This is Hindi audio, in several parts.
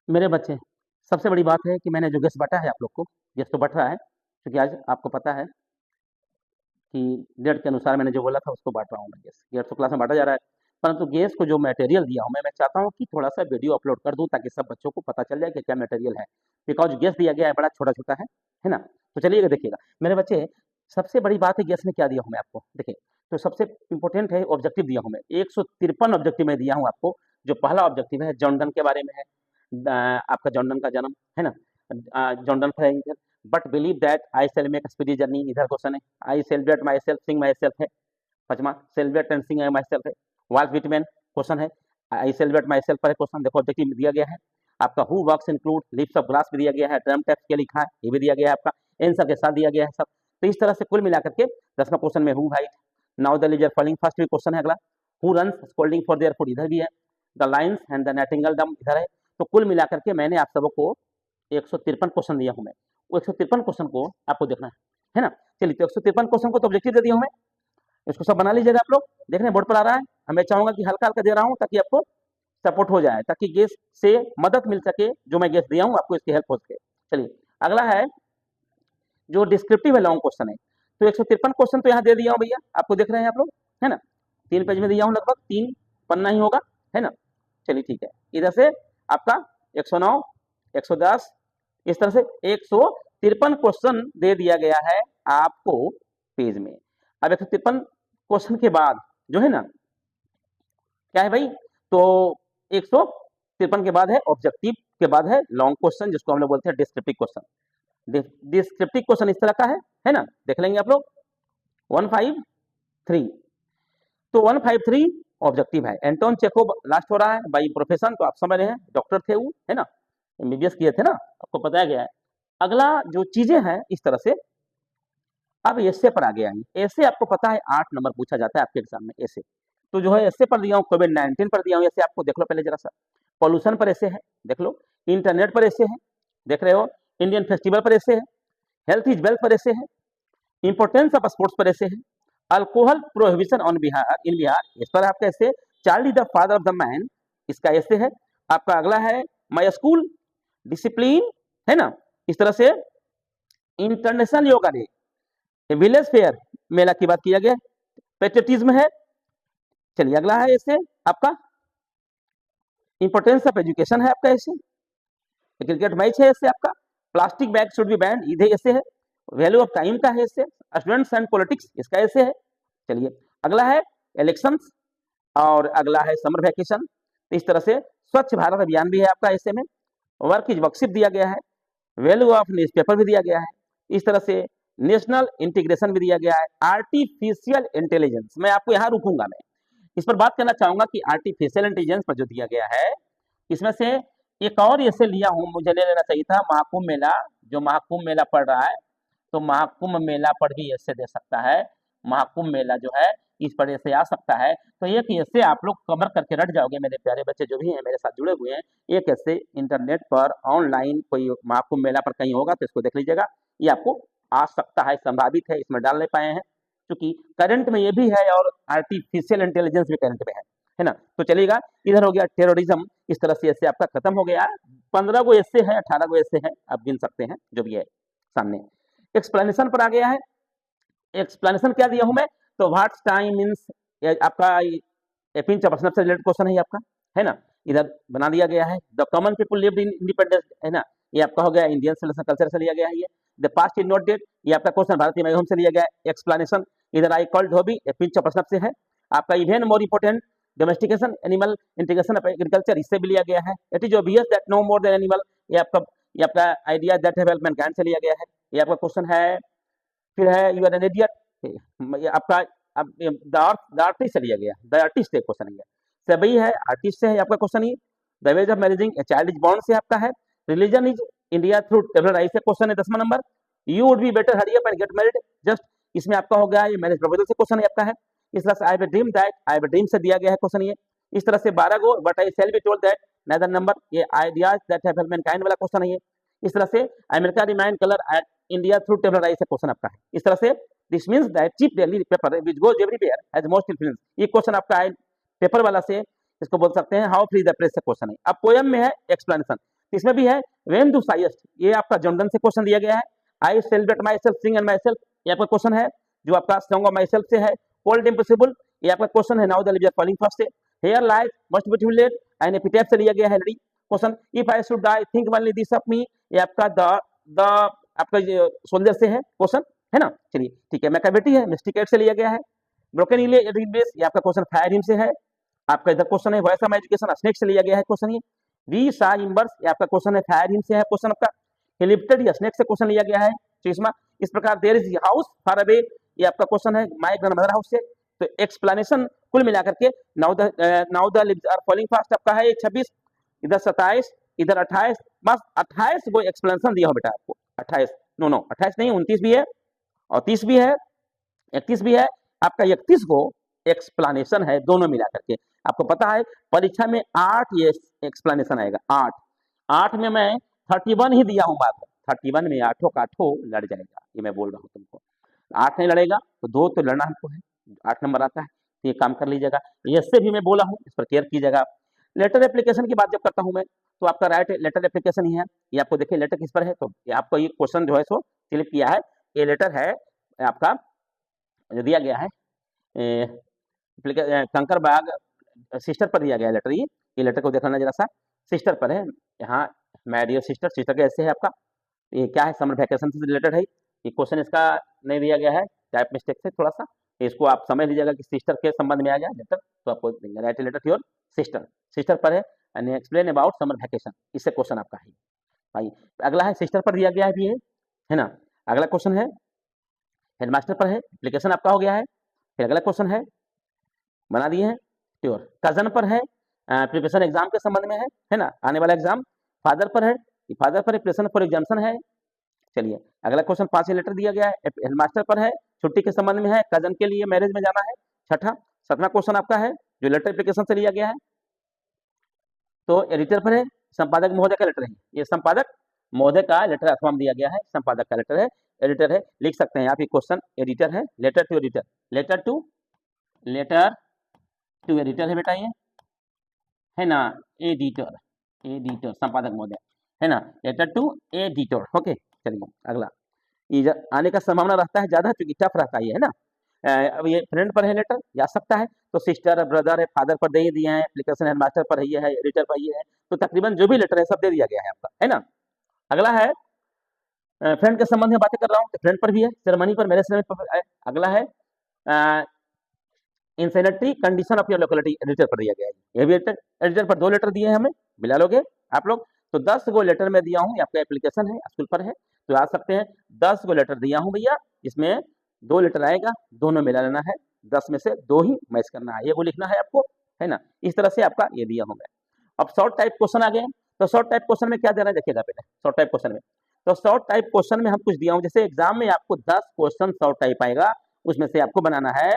मेरे बच्चे, सबसे बड़ी बात है कि मैंने जो गैस बाँटा है आप लोग को, गैस तो बँट रहा है, क्योंकि आज आपको पता है कि डेट के अनुसार मैंने जो बोला था उसको बाँट रहा हूँ मैं गैस। गैस तो क्लास में बाँटा जा रहा है, परंतु गैस को जो मटेरियल दिया हूँ मैं चाहता हूँ कि थोड़ा-सा वीडियो अपलोड कर दूँ ताकि सब बच्चों को पता चल जाए कि क्या मटेरियल है। बिकॉज़ गैस दिया गया है बड़ा छोटा-छोटा है ना? तो चलिएगा देखिएगा। मेरे बच्चे, सबसे बड़ी बात है गैस में क्या दिया हूँ मैं आपको, देखिए, तो सबसे इम्पोर्टेंट है ऑब्जेक्टिव दिया हूँ मैं, 153 ऑब्जेक्टिव मैं दिया हूँ आपको। जो पहला ऑब्जेक्टिव है जॉन डन के बारे में है। आपका जॉन डन का जन्म, है ना? जॉन डन है इधर, but believe that I shall make speedy journey, इधर क्वेश्चन है। I celebrate myself, sing myself है। पाँचवाँ, celebrate and sing myself है। वाल्ट विटमैन क्वेश्चन है। आई सेलिब्रेट माई सेल्फ पर क्वेश्चन, देखो ऑब्जेक्टिव दिया गया है। आपका who works include lips of glass भी दिया गया है, ड्रम टैप्स क्या लिखा है ये भी दिया गया है आपका, इन सब के साथ दिया गया है सब। तो इस तरह से कुल मिलाकर के 10वां क्वेश्चन में who height, now the leisure falling first भी क्वेश्चन है अगला। Who runs scolding for their food, इधर भी है। The lines and the nightingale dumb, इधर है। तो कुल मिलाकर के मैंने आप सबको 153 क्वेश्चन दिया हूँ मैं। वो 153 क्वेश्चन को आपको देखना है ना? चलिए, तो 153 क्वेश्चन को तो ऑब्जेक्टिव दे दिया हूँ मैं। इसको सब बना लीजिएगा आप लोग। देख रहे हैं बोर्ड पर आ रहा है। मैं चाहूंगा कि हल्का-हल्का दे रहा हूँ ताकि आपको सपोर्ट हो जाए, ताकि गेस से मदद मिल सके, जो मैं गेस दिया हूँ आपको इसकी हेल्प हो सके। चलिए, अगला है जो डिस्क्रिप्टिव है, लॉन्ग क्वेश्चन है। तो 153 क्वेश्चन तो यहाँ दे दिया हूँ भैया, आपको देख रहे हैं आप लोग, है ना? 3 पेज में दिया हूँ, लगभग 3 पन्ना ही होगा, है ना? चलिए ठीक है। इधर से आपका 109, 110, इस तरह से 153 क्वेश्चन दे दिया गया है आपको पेज में। अब 153 क्वेश्चन के बाद जो है ना, क्या है भाई, तो 153 के बाद है ऑब्जेक्टिव, के बाद है लॉन्ग क्वेश्चन, जिसको हम लोग बोलते हैं डिस्क्रिप्टिव क्वेश्चन। डिस्क्रिप्टिव क्वेश्चन इस तरह का है ना? देख लेंगे आप लोग। 153, तो 153 ऑब्जेक्टिव है। एंटोन चेकोव लास्ट हो रहा है, बाई प्रोफेशन तो आप समझ रहे हैं, डॉक्टर थे वो, है ना? एमबीबीएस किए थे ना, आपको बताया गया है। अगला जो चीजें हैं इस तरह से, अब एसे पर आ गया है। एसे आपको पता है 8 नंबर पूछा जाता है आपके एग्जाम में, एसे। तो जो है एसे पर दिया हूँ, कोविड-19 पर दिया हूँ एसे, आपको देख लो पहले जरा सा। पॉल्यूशन पर एसे है, देख लो। इंटरनेट पर एसे है, देख रहे हो। इंडियन फेस्टिवल पर एसे है। हेल्थ इज वेल्थ पर एसे है। इंपोर्टेंस ऑफ स्पोर्ट्स पर एसे है। अल्कोहल प्रोहिबिशन ऑन बिहार, इन बिहार, इस पर आपका ऐसे। Charlie the father of the man, इसका ऐसे है आपका। अगला है माई स्कूल, डिसिप्लिन, है ना? इस तरह से international yoga day, village fair, मेला की बात किया गया। पेट्रियटिज्म है। चलिए, अगला है ऐसे आपका इंपोर्टेंस ऑफ एजुकेशन है आपका ऐसे। क्रिकेट मैच है ऐसे आपका। Plastic bag should be ban, इधर ऐसे है। वैल्यू ऑफ टाइम का है ऐसे। स्टूडेंट्स एंड पॉलिटिक्स, इसका ऐसे है। चलिए, अगला है इलेक्शंस, और अगला है समर वैकेशन। तो इस तरह से स्वच्छ भारत अभियान भी है आपका ऐसे में। वर्क इज वर्कशिप दिया गया है। वैल्यू ऑफ न्यूज़पेपर भी दिया गया है। इस तरह से नेशनल इंटीग्रेशन भी दिया गया है। आर्टिफिशियल इंटेलिजेंस, मैं आपको यहाँ रुकूंगा, मैं इस पर बात करना चाहूंगा कि आर्टिफिशियल इंटेलिजेंस पर जो दिया गया है, इसमें से एक और ऐसे लिया हूँ, मुझे ले लेना चाहिए था। महाकुंभ मेला, जो महाकुंभ मेला पड़ रहा है, तो महाकुंभ मेला पर भी ऐसे दे सकता है। महाकुंभ मेला जो है, इस पर ऐसे आ सकता है। तो एक ऐसे आप लोग कवर करके रट जाओगे, मेरे प्यारे बच्चे जो भी हैं मेरे साथ जुड़े हुए हैं। एक ऐसे इंटरनेट पर ऑनलाइन कोई महाकुंभ मेला पर कहीं होगा तो इसको देख लीजिएगा, ये आपको आ सकता है, संभावित है, इसमें डाल नहीं पाए हैं क्योंकि करंट में ये भी है और आर्टिफिशियल इंटेलिजेंस भी करंट में है ना? तो चलिएगा, इधर हो गया टेररिज्म। इस तरह से ऐसे आपका खत्म हो गया। 15 गो ऐसे है, 18 गो ऐसे है, आप गिन सकते हैं जो भी है सामने। एक्सप्लेनेशन पर आ गया है। एक्सप्लेनेशन क्या दिया हूं मैं, तो व्हाट्स टाइम मीन्स, आपका पिंच ऑफ से रिलेटेड क्वेश्चन है आपका, है ना? इधर बना दिया गया है। The common people lived in independence, है ना? ये आपका हो गया इंडियन कल्चर से लिया गया है ये। The past is not dead, ये आपका क्वेश्चन भारतीय मैगम से लिया गया है। एक्सप्लेनेशन, इधर I called dhobi, pinch of से है आपका। Event more important, domestication, animal integration of agriculture, इससे भी लिया गया है। It is obvious that no more than animal, ये आपका idea that development can say लिया गया है। ये आपका क्वेश्चन है। फिर है यू आर एन इडियट, आपका अब द आर्टिस्ट से लिया गया, द आर्टिस्ट एक क्वेश्चन है, सभी है आर्टिस्ट से है आपका क्वेश्चन। ये the ways of managing a child is born से आपका है। Religion is India through tabular I से क्वेश्चन है 10वां नंबर। You would be better hurry up and get married, just इसमें आपका हो गया ये मैरिज प्रपोजल से क्वेश्चन है आपका है। इस तरह से I have a dream that, I have a dream से दिया गया है क्वेश्चन ये। इस तरह से 12 go but I shall be told that, another number, ये ideas that have help mankind वाला क्वेश्चन है ये। इस तरह से America remind colour at India through tabular I से क्वेश्चन आपका है। इस तरह से this means that cheap daily paper which goes everywhere has most influence, ये क्वेश्चन आपका है पेपर वाला से, इसको बोल सकते हैं हाउ फ्री द प्रेस से क्वेश्चन है। अब पोएम में है एक्सप्लेनेशन, तो इसमें भी है व्हेन डू साइएस्ट, ये आपका जॉनडन से क्वेश्चन दिया गया है। I celebrate myself sing and my self, ये आपका क्वेश्चन है जो आपका सॉन्ग ऑफ माई सेल्फ से है। कोल्ड इम्पॉसिबल, ये आपका क्वेश्चन है now the leaves are falling fast से। Here life must be too late and epitaph से लिया गया है question. If I should die think only this of me, ये आपका द आपका सोल्जर से है क्वेश्चन, है ना। चलिए ठीक है, मैकाबेटी है मिस्टिकेट से लिया गया है। ब्रोकन इलेस, ये आपका क्वेश्चन फायर हिम से है। आपका इधर क्वेश्चन है वॉइस ऑफ एजुकेशन स्नेक से लिया गया है क्वेश्चन। ये वी सा इम्बर्स, ये आपका क्वेश्चन है फायर हिम से है क्वेश्चन आपका। हिलिप्टेड या स्नेक से क्वेश्चन लिया गया है चश्मा। इस प्रकार there is house far away, ये आपका क्वेश्चन है माय ग्रैंडमदर हाउस से। तो एक्सप्लेनेशन कुल मिलाकर के now the leaves are falling fast आपका है 26, इधर 27, इधर 28, बस 28 को एक्सप्लेनेशन दिया हो बेटा आपको। 28 नो 28 नहीं 29 भी है और 30 भी है, 31 भी है। आपका 31 को एक्सप्लेनेशन है दोनों मिला करके। आपको पता है परीक्षा में 8 ये एक्सप्लेनेशन आएगा, 8 में मैं 31 ही दिया हूं बात। 31 में 8 का 8 लड़ जाएगा, ये मैं बोल रहा हूं तुमको। 8 नहीं लड़ेगा तो 2 तो लड़ना हमको है, 8 नंबर आता है तो ये काम कर लीजिएगा। इससे भी मैं बोला हूं, इस पर केयर कीजिएगा। लेटर एप्लीकेशन की बात जब करता हूं मैं, तो आपका राइट लेटर एप्लीकेशन ही है। ये आपको देखिए लेटर किस पर है, तो ये आपको ये क्वेश्चन जो है सो सिलेक्ट किया है। ये लेटर है आपका जो दिया गया है कंकरबाग सिस्टर पर दिया गया लेटर। ये लेटर को देखना जरा सा, सिस्टर पर है। यहाँ माय डियर सिस्टर, सिस्टर कैसे है आपका, ये क्या है समर वैकेशन से रिलेटेड है। ये क्वेश्चन इसका नहीं दिया गया है, टाइप मिस्टेक से थोड़ा सा, इसको आप समझ लीजिएगा कि सिस्टर के संबंध में आ गया लेटर, तो आपको write letter to your sister, sister पर है and explain about summer vacation, इससे क्वेश्चन आपका है भाई। अगला है सिस्टर पर दिया गया है भी है ना। अगला क्वेश्चन है हेडमास्टर पर है, एप्लीकेशन आपका हो गया है। फिर अगला क्वेश्चन है बना दिए हैं ट्योर, कजन पर है, प्रिपरेशन एग्जाम के संबंध में है ना, आने वाला एग्जाम। फादर पर है, फादर पर प्रिपरेशन फॉर एग्जाम्शन है। चलिए अगला क्वेश्चन 5 लेटर दिया गया है, हेडमास्टर पर है, छुट्टी के संबंध में है, कजन के लिए मैरिज में जाना है। छठा 7वां क्वेश्चन आपका है जो लेटर एप्लीकेशन से लिया गया है, तो एडिटर पर है, संपादक महोदय का लेटर है। ये संपादक महोदय का लेटर अथवा दिया गया है, संपादक का लेटर है, एडिटर है, लिख सकते हैं आप ये क्वेश्चन। एडिटर है, letter to editor, letter to editor है बेटा, ये है ना, एडिटर संपादक महोदय है ना, लेटर टू एडिटर। ओके चलिए अगला, ये आने का संभावना रहता है ज्यादा क्योंकि टफ रहता है ये, है ना। अब ये फ्रेंड पर है लेटर, जा सकता है, तो सिस्टर ब्रदर है, फादर पर दे दिए हैं, एप्लीकेशन हेडमास्टर पर ये है, एडिटर पर ये है, तो तकरीबन जो भी लेटर है सब दे दिया गया है आपका, है ना। अगला है फ्रेंड के संबंध में बातें कर रहा हूँ तो फ्रेंड पर भी है, सेरेमनी पर, मैरिज सेरेमनी पर है। अगला है insanitary condition of your locality, editor पर दिया गया है। ये भी एडिटर पर 2 लेटर दिए हैं हमें, मिला लोगे आप लोग, तो 10 गो लेटर में दिया हूँ। आपका एप्लीकेशन है स्कूल पर है तो आ सकते हैं, 10 गो लेटर दिया हूँ भैया, इसमें 2 लेटर आएगा, दोनों मिला लेना है, 10 में से 2 ही मैच करना है, ये वो लिखना है आपको, है ना। इस तरह से आपका ये दिया हूँ मैं। अब शॉर्ट टाइप क्वेश्चन आ गए, तो शॉर्ट टाइप क्वेश्चन में क्या देना है देखिएगा पहले। शॉर्ट टाइप क्वेश्चन में, तो शॉर्ट टाइप क्वेश्चन में हम कुछ दिया हूँ, जैसे एग्जाम में आपको 10 क्वेश्चन शॉर्ट टाइप आएगा, उसमें से आपको बनाना है,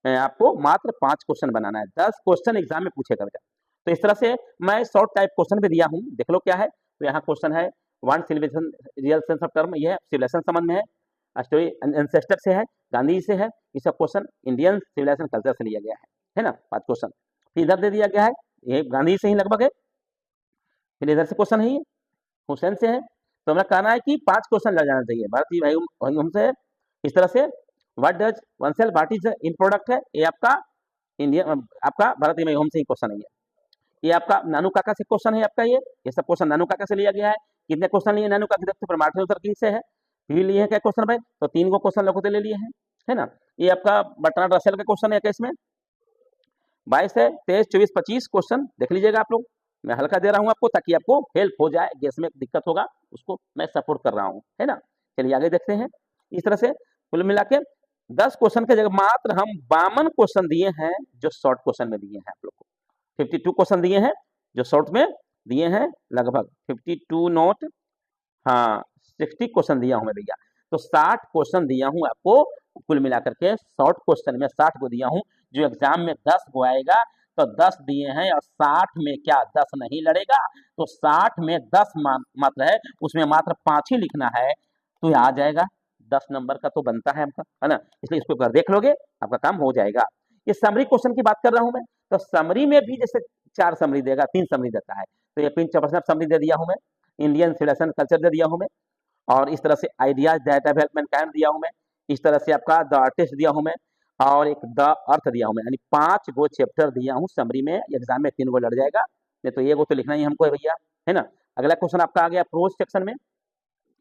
आपको मात्र 5 क्वेश्चन बनाना है, 10 क्वेश्चन एग्जाम में पूछेगा बेटा। तो इस तरह से मैं शॉर्ट टाइप क्वेश्चन भी दिया हूँ, देख लो क्या है। तो यहाँ क्वेश्चन है one civilisation real sense of term, ये है सिविलाइजेशन संबंध में है, स्टोरी एंसेस्टर से है, गांधी से है, ये सब क्वेश्चन इंडियन सिविलाइजेशन कल्चर से लिया गया है ना, 5 क्वेश्चन। फिर इधर दे दिया गया है, ये गांधी से ही लगभग है। फिर इधर से क्वेश्चन है ये हुसैन से है, तो हमें कहना है कि 5 क्वेश्चन लग जाना चाहिए, भारतीय भाई हमसे है। इस तरह से what does oneself, what is in product है, ये आपका इंडियन, आपका भारतीय होम से ही क्वेश्चन है। ये आपका नानू काका से क्वेश्चन है आपका, ये सब क्वेश्चन नानू काका से लिया गया है। कितने क्वेश्चन लिए नानू काका पर मार्टिन लूथर किंग से है, भी लिए हैं क्या क्वेश्चन भाई, तो 3 गो क्वेश्चन लोगों से ले लिए हैं, है ना। ये आपका बर्ट्रांड रसेल का क्वेश्चन है, इसमें 22 है, 23, 24, 25 क्वेश्चन देख लीजिएगा आप लोग। मैं हल्का दे रहा हूँ आपको ताकि आपको हेल्प हो जाए, गेस में दिक्कत होगा उसको मैं सपोर्ट कर रहा हूँ, है ना। चलिए आगे देखते हैं। इस तरह से कुल मिला के 10 क्वेश्चन के जगह मात्र हम 52 क्वेश्चन दिए हैं जो शॉर्ट क्वेश्चन में दिए हैं आप लोग को। 52 क्वेश्चन दिए हैं जो शॉर्ट में दिए हैं, लगभग 52 नोट, हाँ 60 क्वेश्चन दिया हूं मैं भैया। तो 60 क्वेश्चन दिया हूं आपको कुल मिलाकर के, शॉर्ट क्वेश्चन में 60 को दिया हूं, जो एग्जाम में 10 को आएगा, तो 10 दिए हैं और 60 में क्या 10 नहीं लड़ेगा, तो 60 में 10 मात्र है, उसमें मात्र 5 ही लिखना है, तो आ जाएगा 10 नंबर का तो बनता है आपका, है ना। इसलिए इसको अगर देख लोगे आपका काम हो जाएगा। ये समरी क्वेश्चन की बात कर रहा हूं मैं, तो समरी में भी जैसे 4 समरी देगा, 3 समरी देता है, तो ये पिंच पर्सनल समरी दे दिया हूँ मैं, इंडियन सिविलाइजेशन कल्चर दे दिया हूँ मैं, और इस तरह से आइडियाज दैट डेवलपमेंट काइंड दिया हूँ मैं, इस तरह से आपका द आर्टिस्ट दिया हूँ मैं, और एक द अर्थ दिया हूँ मैं, यानी 5 गो चैप्टर दिया हूँ समरी में। एग्जाम में 3 गो लड़ जाएगा, नहीं तो ये गो तो लिखना ही हमको है भैया, है ना। अगला क्वेश्चन आपका आ गया प्रोज सेक्शन में।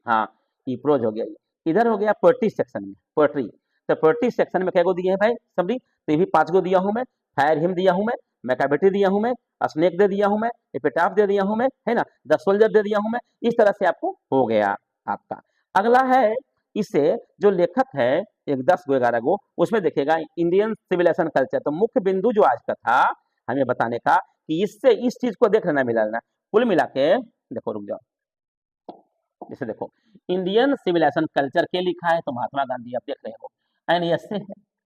हाँ, ये प्रोज हो गया। इधर हो गया पोएट्री सेक्शन में, पोएट्री। तो पोएट्री सेक्शन में क्या गो दिए हैं भाई समरी, तो ये भी 5 गो दिया हूँ मैं। फायर हिम दिया हूँ मैं, मैकाबेटी दिया हूँ मैं, स्नेक दे दिया हूँ मैं, एपिटाफ दे दिया हूँ मैं, है ना, द सोल्जर दे दिया हूँ मैं। इस तरह से आपको हो गया आपका। अगला है, इससे जो लेखक है एक 10 गो 11 गो, उसमें देखिएगा इंडियन सिविलाइजेशन कल्चर। तो मुख्य बिंदु जो आज का था हमें बताने का कि इससे इस चीज को देख लेना मिला लेना, कुल मिला के देखो, रुक जाओ, जैसे देखो इंडियन सिविलाइजेशन कल्चर के लिखा है तो महात्मा गांधी, आप देख रहे हो, एंड ऐसे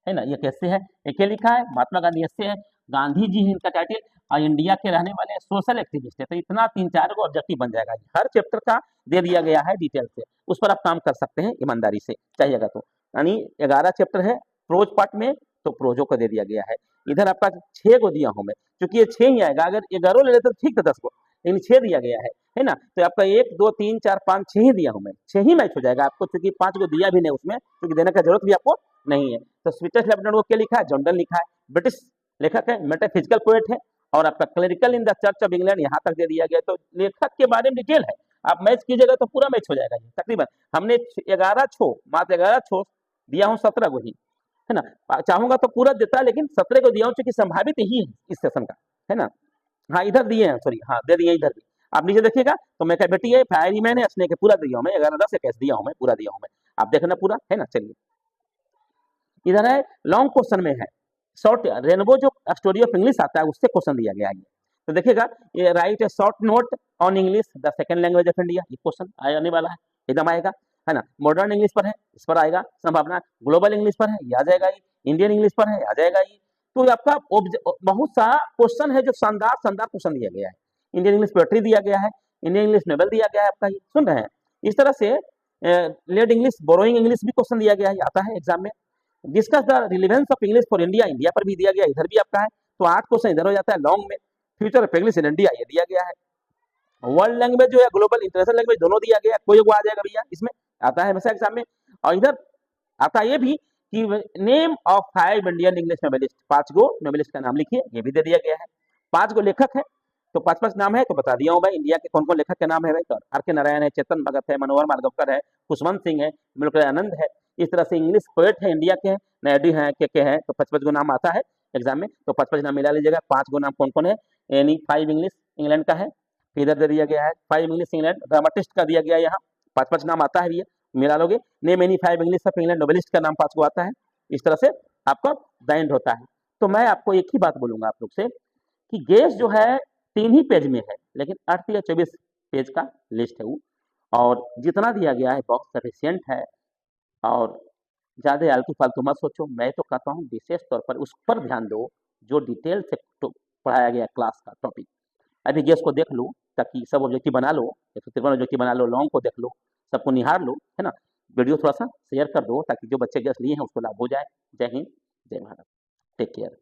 है ना, ये कैसे है, ये क्या लिखा है, महात्मा गांधी ऐसे है, गांधी जी है इनका टाइटल, और इंडिया के रहने वाले सोशल एक्टिविस्ट है। तो इतना 3-4 को ऑब्जेक्टिव बन जाएगा, हर चैप्टर का दे दिया गया है डिटेल से, उस पर आप काम कर सकते हैं ईमानदारी से चाहिएगा तो। यानी 11 चैप्टर है प्रोज पार्ट में, तो प्रोजो को दे दिया गया है। इधर आपका 6 को दिया हूं मैं, क्योंकि ये 6 ही आएगा, अगर 11 ले लेते तो ठीक था 10 को, लेकिन 6 दिया गया है ना। तो आपका 1 2 3 4 5 6 ही दिया हूं मैं, 6 ही मैच हो जाएगा आपको, क्योंकि 5 को दिया भी नहीं उसमें, क्योंकि देने का जरूरत भी आपको नहीं है। तो स्वीटेस्ट लेफ्टिनेंट को क्या लिखा है, जॉर्डन लिखा है, ब्रिटिश लेखक है, मेटाफिजिकल पोएट है, और आपका clerical in the church of England यहाँ तक दे दिया गया। तो लेखक के बारे में डिटेल है, आप मैच कीजिएगा तो पूरा मैच हो जाएगा ये तकरीबन। हमने 11 छो, मात्र 11 छो दिया हूँ, 17 को ही, है ना। चाहूंगा तो पूरा देता, लेकिन 17 को दिया हूँ क्योंकि संभावित ही है इस सेशन का, है ना। हाँ इधर दिए हैं, सॉरी, हाँ दे दिए इधर भी। आप नीचे देखिएगा तो मैं क्या बेटी है, फायर ही मैंने स्नेक पूरा दिया हूँ मैं, 11 10 से कैसे दिया हूँ मैं, पूरा दिया हूँ मैं, आप देखना पूरा, है ना। चलिए इधर है लॉन्ग क्वेश्चन में है, शॉर्ट रेनबो जो स्टोरी ऑफ इंग्लिश आता है उससे क्वेश्चन दिया गया है। तो देखिएगा ये right A short note on English the second language of India, ये क्वेश्चन आने वाला है, एकदम आएगा, है ना। मॉडर्न इंग्लिश पर है, इस पर आएगा संभावना, ग्लोबल इंग्लिश पर है, ये आ जाएगा, ये इंडियन इंग्लिश पर है, आ जाएगा ये। तो ये आपका बहुत सारा क्वेश्चन है जो शानदार शानदार क्वेश्चन दिया गया है। इंडियन इंग्लिश पोएट्री दिया गया है, इंडियन इंग्लिश नोवेल दिया गया है आपका, ये सुन रहे हैं। इस तरह से लेड इंग्लिश, बोरोइंग इंग्लिश भी क्वेश्चन दिया गया है, आता है एग्जाम में। Discuss the relevance of English for India, India पर भी दिया गया, इधर भी आपका है। तो 8 क्वेश्चन इधर हो जाता है लॉन्ग में। Future of English in India, ये दिया गया है। वर्ल्ड लैंग्वेज जो है, ग्लोबल इंटरनेशनल लैंग्वेज दोनों दिया गया, कोई वो आ जाएगा भैया, इसमें आता है हमेशा एग्जाम में। और इधर आता है ये भी कि name of 5 Indian English novelist, 5 go novelist का नाम लिखिए, ये भी दे दिया गया है। 5 गो लेखक है, तो 5-5 नाम है, तो बता दिया हूँ भाई इंडिया के कौन कौन लेखक के नाम है भाई। तो आर के नारायण है, चेतन भगत है, मनोहर मार्गवकर है, खुशवंत सिंह है, मुल्क आनंद है। इस तरह से इंग्लिश पोएट है इंडिया के, नायडू है, के है, तो 55 गो नाम आता है एग्जाम में। तो 55 नाम मिला लीजिएगा, 5 गो नाम कौन कौन है, यानी 5 इंग्लिश इंग्लैंड का है, इधर दे दिया गया है 5 इंग्लिश इंग्लैंड ड्रामाटिस्ट का दिया गया है, यहाँ 5-5 नाम आता है भैया, मिला लोगे। Name any 5 English of England novelist का नाम 5 को आता है। इस तरह से आपका द होता है। तो मैं आपको एक ही बात बोलूंगा आप लोग से कि गेस जो है 3 ही पेज में है, लेकिन 8 या 24 पेज का लिस्ट है वो, और जितना दिया गया है बहुत सफिशियंट है। और ज़्यादा आलतू फालतू मत सोचो, मैं तो कहता हूँ विशेष तौर पर उस पर ध्यान दो जो डिटेल से तो पढ़ाया गया क्लास का टॉपिक। अभी गेस को देख लो, ताकि सब ऑब्जेक्टिव बना लो, 153 ऑब्जेक्टिव बना लो, लॉन्ग को देख लो, सबको निहार लो, है ना। वीडियो थोड़ा सा शेयर कर दो ताकि जो बच्चे गेस लिए हैं उसको लाभ हो जाए। जय हिंद, जय भारत, टेक केयर।